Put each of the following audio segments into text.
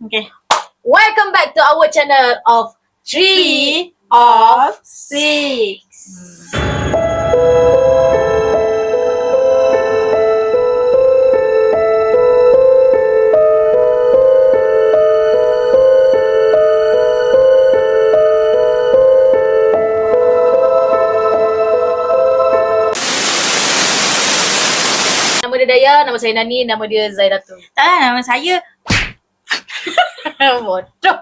Okay. Welcome back to our channel of 3 of 6. Nama dia Daya, nama saya Nani, nama dia Zaidatul. Tak lah, nama saya. Bodoh.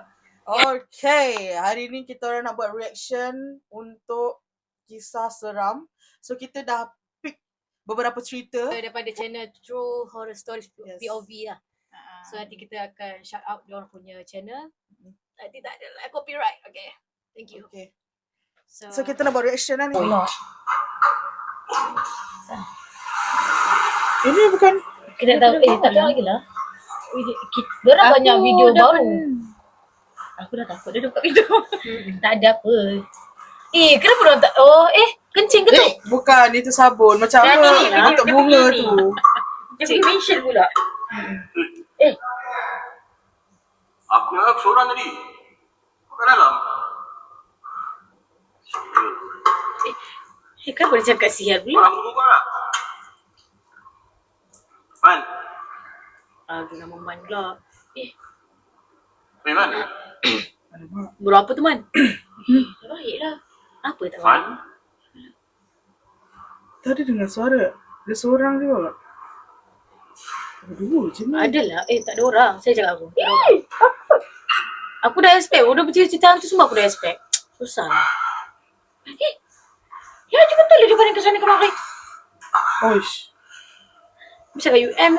Okay, hari ni kita orang nak buat reaction untuk kisah seram. So kita dah pick beberapa cerita. Daripada channel True Horror Stories POV lah. Ah. So nanti kita akan shout out diorang punya channel. Nanti tak ada lah copyright. Okay. Thank you. Okay. So So kita nak buat reaction lah ni. Ini bukan kita tahu tak tahu lagi lah. Diorang banyak video baru. Aku dah takut dia buka pintu. Tak ada apa. Kenapa diorang tak kencing ke tu? bukan, itu sabun. Macam Dan apa? ini lah, Untuk dia bunga pergi tu. Dia pergi mention pula. Aku ingat aku seorang tadi. Kau kat dalam? Kenapa dia cakap sial pula? Orang tunggu kau tak? Man. Dia nama Man pula. Man. Berapa tu Man? Baiklah. Apa tak Man. Man? Tadi dengar suara. Dia seorang juga. Dua je ni. Adalah. Tak ada orang. Saya cakap aku. Tak ada orang. Aku dah expect. Udah bercerita hantu semua aku dah expect. Susah lah. Ya, cuma betul lah dia banding ke sana kemari. Oish. Bisa kat UM.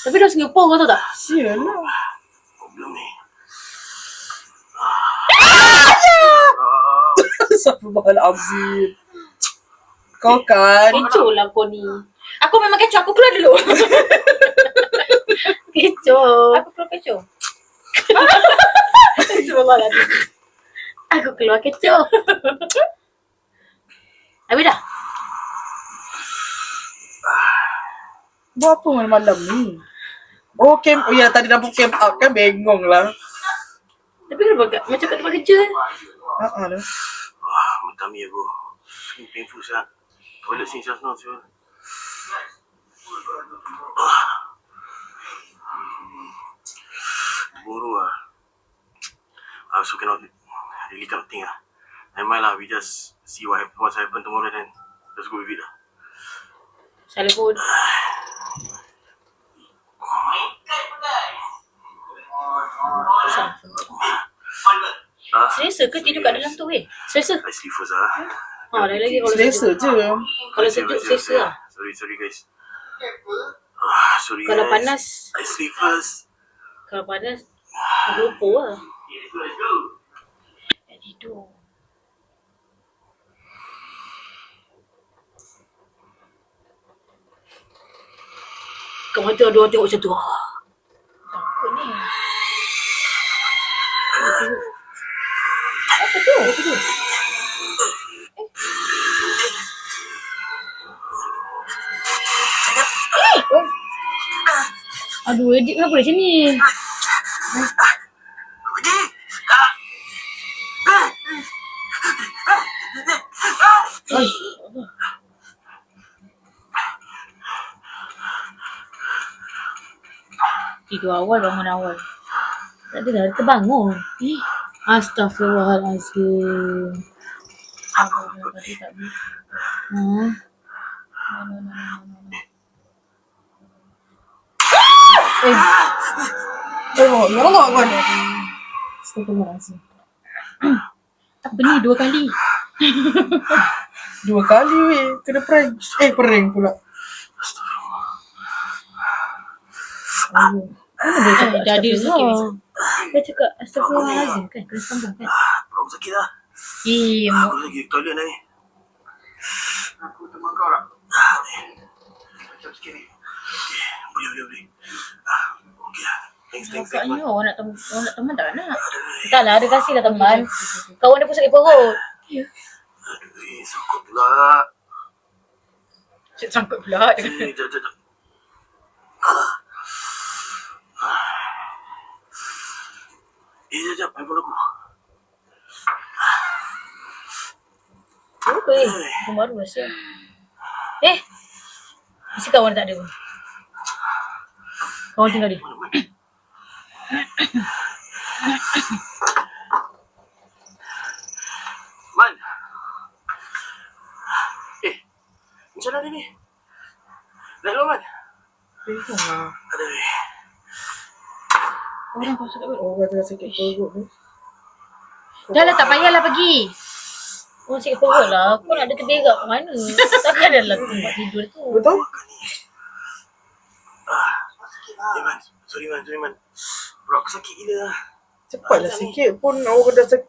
Tapi dah Singapore kau tahu tak? Sial lah. Problem ni. Astagfirullahalazim. Kau kan. Kecoh lah kau ni. Aku memang kecoh. Aku keluar dulu. Kecoh. Aku keluar kecoh. Astagfirullahaladzim. Aku keluar kecoh. Habis dah? Buat apa malam-malam ni? Oh, camp. Oh ya, tadi nampak camp out kan, bengong lah. Tapi kenapa macam kat tempat kerja kan? Haa lah. Wah, minta mi aku. Ini painful sangat. Toilet sini just now siapa? Buru lah. I also cannot really cannot think lah. Never mind lah, we just see what's happen tomorrow then. Let's go with it lah. Salah pun. Selesa ke tidur kat dalam tu Selesa? I sleep first lah. Lain lagi kalau Selesa sejuk. je. Kalau sejuk selesa lah. Sorry guys. Sorry Kalau guys. panas, I sleep first. kalau panas, lupa lah. Tidur. Kau mata ada orang tengok macam tu. Takut ni. Apa tu? Apa tu? Aduh, Edik kenapa dia macam ni? Tidur awal, bangun awal. Tak ada dah, dia terbangun. Astaghfirullahalazim. Abang tadi tak bisa. No. Oh, ya Allah, Wan. Astagfirullahalazim. Apa ni 2 kali? 2 kali weh. Kena prank. Prank pula. Mana dia cakap jadi sakit macam? Dia cakap astagfirullahalazim kan? Kena sambung kan? Perut sakit lah. Mak. Aku lagi ke toilet ni. Aku teman kau tak? Macam sikit ni. Boleh. Okey lah. Thanks. Agaknya orang nak teman tak nak. Tak lah, dia kasih lah teman. Kawan dia pun sakit perut. Aduh, sangkut pula. Sangkut pula. Jap. handphone aku. Apa Handphone baru Asia. Mesti kawan tak ada pun. Kawan tinggal dia. Man. Macam mana ni? Naik dulu, Man. Bingung lah. Aduh. Orang kau sakit perut. Oh, kata sakit perut ni. Dah lah, tak payahlah pergi. Orang sakit perut lah. Kau nak ada kedai kat mana? Takkan dalam tempat tidur tu. Betul? Man. Sorry, Man. Perut aku sakit gila. Cepatlah sikit pun orang dah sakit.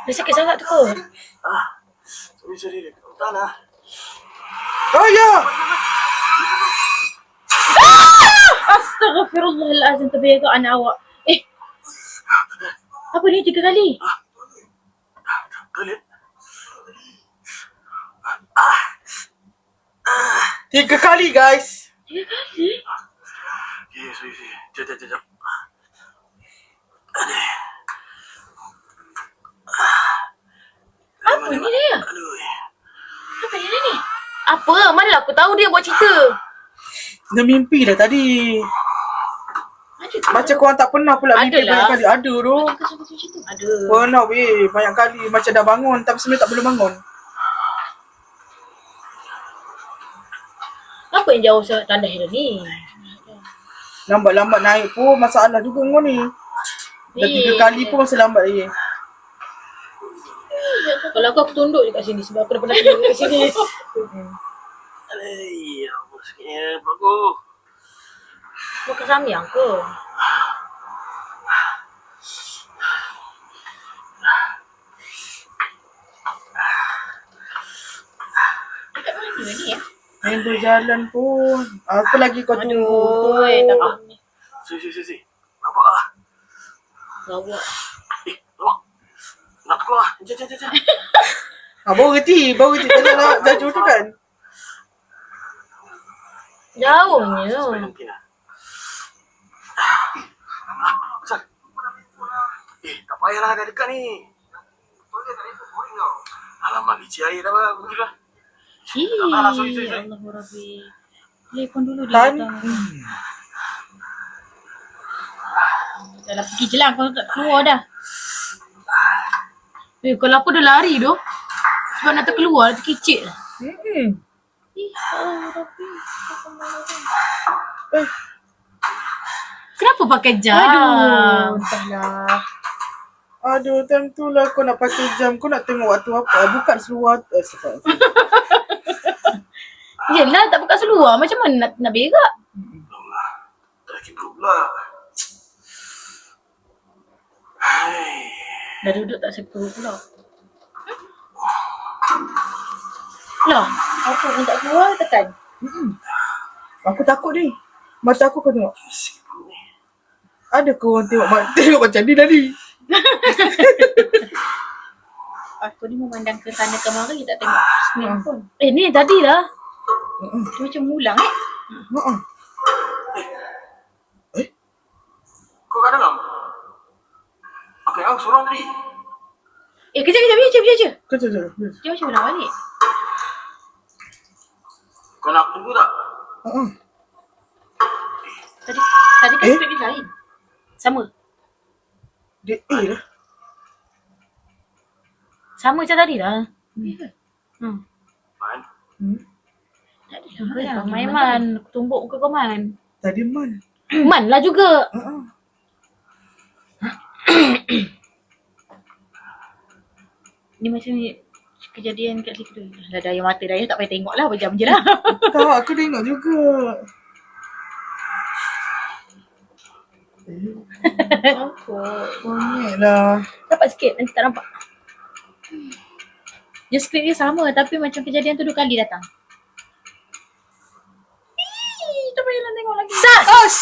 Dia sakit sangat tu kot. Sorry. Tahan lah. Oh ya! Astaghfirullahalazim, terbiasa anak awak. Apa ni 3 kali? Toilet. 3 kali guys. 3 kali? Sorry. Sekejap. Apa ni dia? Aduh. Apa dia ni? Apa? Mana aku tahu dia buat cerita. Dia mimpi dah tadi. Macam korang tak pernah pula mimpi Adalah. banyak kali. Ada tu. Ada. Pernah weh. Banyak kali. Macam dah bangun tapi sebenarnya tak belum bangun. Apa yang jauh sangat tandas dia ni? Lambat-lambat naik pun masalah juga kau ni. Dah 3 kali pun masih lambat lagi. Kalau aku tunduk je kat sini sebab aku dah pernah tunduk kat sini. Aduh. Apa sakitnya perut aku. Makan samyang ke? Dekat mana ni ya? Main berjalan pun. Apa lagi kau tunggu? Takut ni. Si. Nampak lah. Lawak. Nampak. Nak keluar. Jom. Baru reti. Tak nak jaju tu kan? Jauhnya. Mungkin lah. Asal? Tak payahlah dah dekat ni. Alamak, licin air dah bang. Pergi lah. Sorry. Allahu Rabbi. Telefon dulu dia Kan? datang. Dah lah, pergi je lah. Kau tak keluar dah. Kalau aku dah lari tu. Sebab nak terkeluar, terkicit lah. Allahu Rabbi. Kenapa pakai jam? Entahlah. Aduh, time tu lah kau nak pakai jam. Kau nak tengok waktu apa? Bukan seluar. Sebab. Yelah, tak buka seluar. Macam mana nak berak? Tak lagi perut pula. Dah duduk tak sakit perut pula. Lah, Apa pun tak keluar tekan. Aku takut ni. Mata aku kau tengok. Ada ke orang tengok macam ni tadi? Aku ni memandang ke sana kemari tak tengok screen pun. ni tadi lah. Dia macam mulang Kau kat dalam? Aku yang sorang tadi. Kejap, biar je. Kejap. Dia macam nak balik. Kau nak tunggu tak? Tadi kan skrip dia lain. Sama. Dia lah. Sama macam tadi lah. Man. Tak ada Kau dah main Man. Tumbuk muka kau Man. Tadi man. Man lah juga. Ni macam ni kejadian kat situ. Dah daya mata dah tak payah tengok lah. Berjam je lah. Tak, aku tengok juga. Monyet lah. Dapat sikit. Nanti tak nampak. Dia skrip dia sama tapi macam kejadian tu 2 kali datang. Tak payahlah tengok lagi. Sas!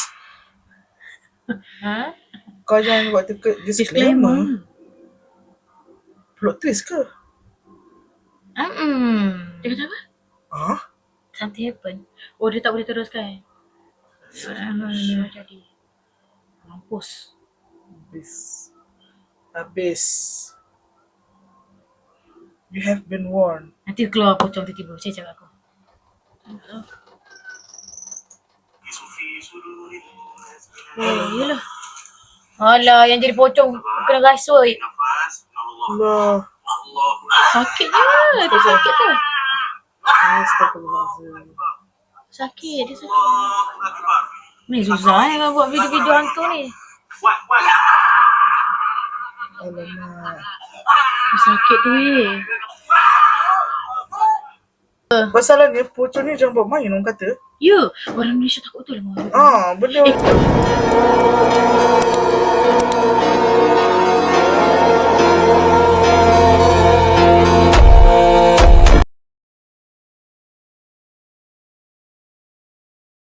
Ha? Kau jangan buat disclaimer. Plot twist ke? Dia kata apa? Ha? Something happen. Oh, dia tak boleh teruskan. Dia jadi. Mampus. Habis. Habis. You have been warned. Nanti keluar pocong tiba-tiba. Saya cakap aku. Sufi suruh ni. Oh, yelah. Alah, yang jadi pocong kena rasoi. Nafas. Allah. Allah. Allah. Sakit je. Dia sakit tu. Astagfirullahaladzim. Sakit, dia sakit. Allah Akbar. Ni susah ni kalau buat video-video hantu ni. What? Alamak. Dia sakit tu Masalahnya pocong ni jangan buat main orang kata. Ya, orang Malaysia takut tu lah. Benda